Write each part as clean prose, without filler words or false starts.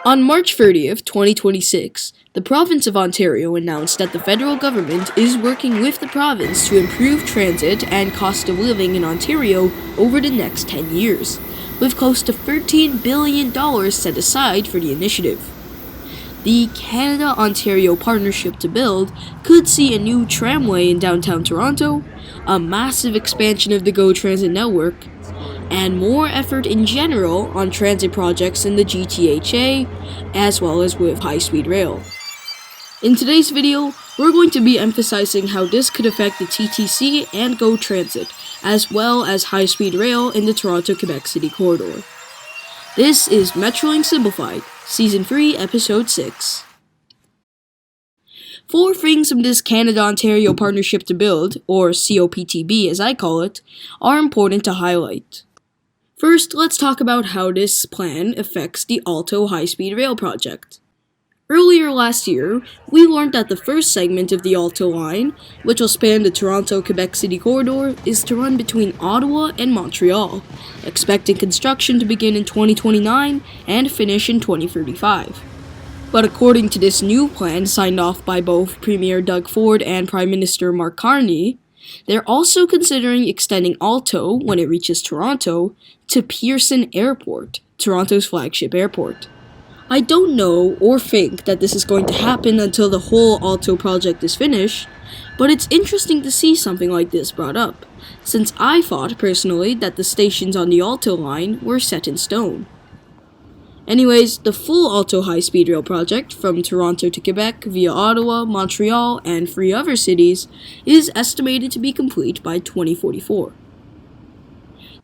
On March 30th, 2026, the province of Ontario announced that the federal government is working with the province to improve transit and cost of living in Ontario over the next 10 years, with close to $13 billion set aside for the initiative. The Canada-Ontario Partnership to Build could see a new tramway in downtown Toronto, a massive expansion of the GO Transit network, and more effort in general on transit projects in the GTHA, as well as with High Speed Rail. In today's video, we're going to be emphasizing how this could affect the TTC and GO Transit, as well as High Speed Rail in the Toronto-Quebec City corridor. This is Metrolink Simplified, Season 3, Episode 6. 4 things from this Canada-Ontario Partnership to Build, or COPTB as I call it, are important to highlight. First, let's talk about how this plan affects the ALTO High Speed Rail project. Earlier last year, we learned that the first segment of the ALTO line, which will span the Toronto-Quebec City corridor, is to run between Ottawa and Montreal, expecting construction to begin in 2029 and finish in 2035. But according to this new plan signed off by both Premier Doug Ford and Prime Minister Mark Carney, they're also considering extending ALTO, when it reaches Toronto, to Pearson Airport, Toronto's flagship airport. I don't know or think that this is going to happen until the whole ALTO project is finished, but it's interesting to see something like this brought up, since I thought personally that the stations on the ALTO line were set in stone. Anyways, the full ALTO High Speed Rail project from Toronto to Quebec via Ottawa, Montreal, and 3 other cities is estimated to be complete by 2044.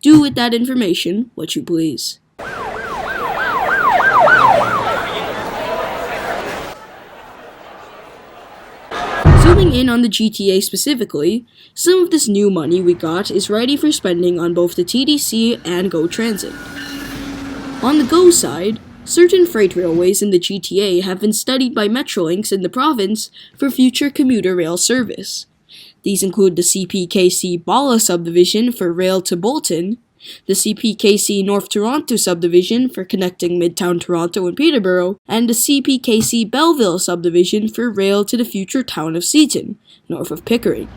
Do with that information what you please. Zooming in on the GTA specifically, some of this new money we got is ready for spending on both the TTC and GO Transit. On the GO side, certain freight railways in the GTA have been studied by Metrolinx in the province for future commuter rail service. These include the CPKC Bala subdivision for rail to Bolton, the CPKC North Toronto subdivision for connecting Midtown Toronto and Peterborough, and the CPKC Belleville subdivision for rail to the future town of Seaton, north of Pickering.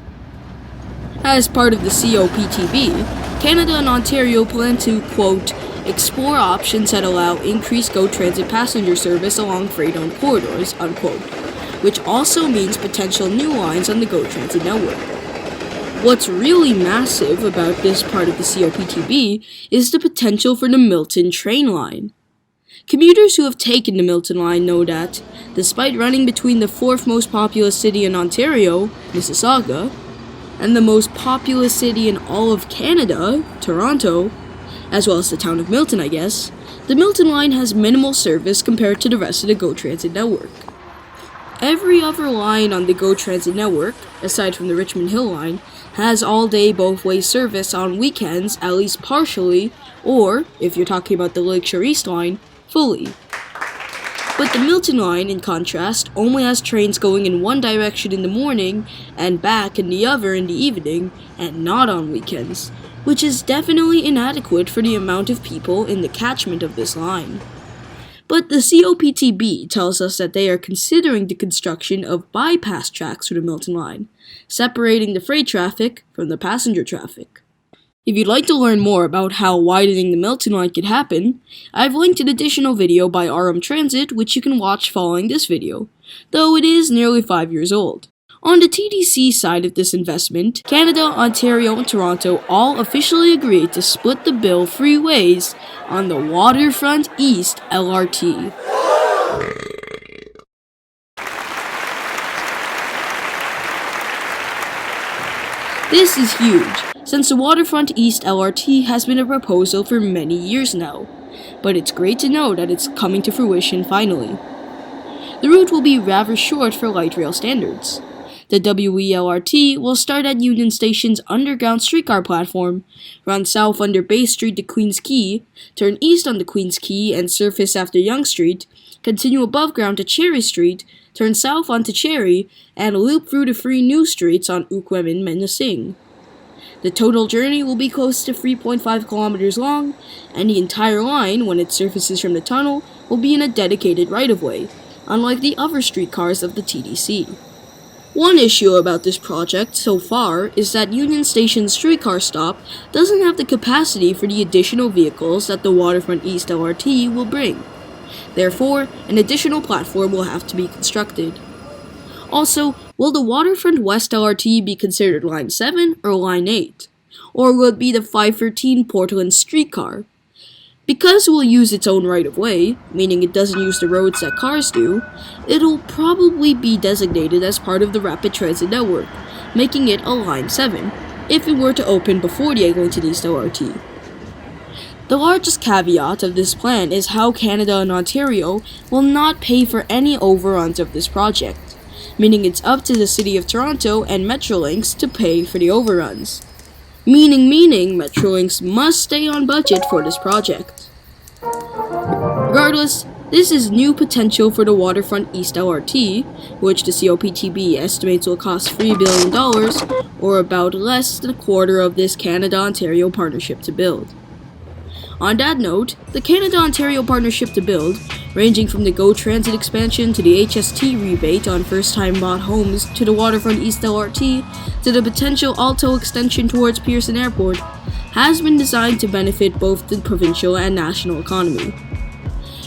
As part of the COPTB, Canada and Ontario plan to, quote, explore options that allow increased GO Transit passenger service along freight-owned corridors, unquote, which also means potential new lines on the GO Transit network. What's really massive about this part of the COPTB is the potential for the Milton train line. Commuters who have taken the Milton line know that, despite running between the 4th most populous city in Ontario, Mississauga, and the most populous city in all of Canada, Toronto, as well as the town of Milton, I guess, the Milton line has minimal service compared to the rest of the GO Transit network. Every other line on the GO Transit network, aside from the Richmond Hill line, has all-day both-way service on weekends at least partially, or, if you're talking about the Lakeshore East line, fully. But the Milton line, in contrast, only has trains going in one direction in the morning and back in the other in the evening, and not on weekends, which is definitely inadequate for the amount of people in the catchment of this line. But the COPTB tells us that they are considering the construction of bypass tracks for the Milton line, separating the freight traffic from the passenger traffic. If you'd like to learn more about how widening the Milton line could happen, I've linked an additional video by RM Transit which you can watch following this video, though it is nearly 5 years old. On the TTC side of this investment, Canada, Ontario, and Toronto all officially agreed to split the bill 3 ways on the Waterfront East LRT. This is huge, since the Waterfront East LRT has been a proposal for many years now, but it's great to know that it's coming to fruition finally. The route will be rather short for light rail standards. The WELRT will start at Union Station's underground streetcar platform, run south under Bay Street to Queens Quay, turn east onto Queens Quay and surface after Yonge Street, continue above ground to Cherry Street, turn south onto Cherry, and loop through the 3 new streets on Uquem and Menacing. The total journey will be close to 3.5 kilometers long, and the entire line, when it surfaces from the tunnel, will be in a dedicated right-of-way, unlike the other streetcars of the TDC. One issue about this project so far is that Union Station's streetcar stop doesn't have the capacity for the additional vehicles that the Waterfront East LRT will bring. Therefore, an additional platform will have to be constructed. Also, will the Waterfront West LRT be considered Line 7 or Line 8? Or will it be the 513 Portland streetcar? Because it will use its own right-of-way, meaning it doesn't use the roads that cars do, it'll probably be designated as part of the rapid transit network, making it a Line 7, if it were to open before the Eglinton East LRT. The largest caveat of this plan is how Canada and Ontario will not pay for any overruns of this project, meaning it's up to the City of Toronto and Metrolinx to pay for the overruns. Meaning Metrolinx must stay on budget for this project. Regardless, this is new potential for the Waterfront East LRT, which the COPTB estimates will cost $3 billion, or about less than a quarter of this Canada-Ontario partnership to build. On that note, the Canada-Ontario partnership to build, ranging from the GO Transit expansion to the HST rebate on first-time bought homes to the Waterfront East LRT to the potential ALTO extension towards Pearson Airport, has been designed to benefit both the provincial and national economy.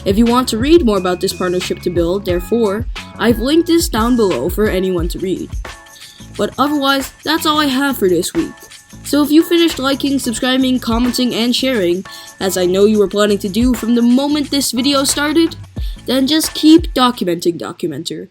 If you want to read more about this partnership to build, therefore, I've linked this down below for anyone to read. But otherwise, that's all I have for this week. So if you finished liking, subscribing, commenting, and sharing, as I know you were planning to do from the moment this video started, then just keep documenting, Documenter.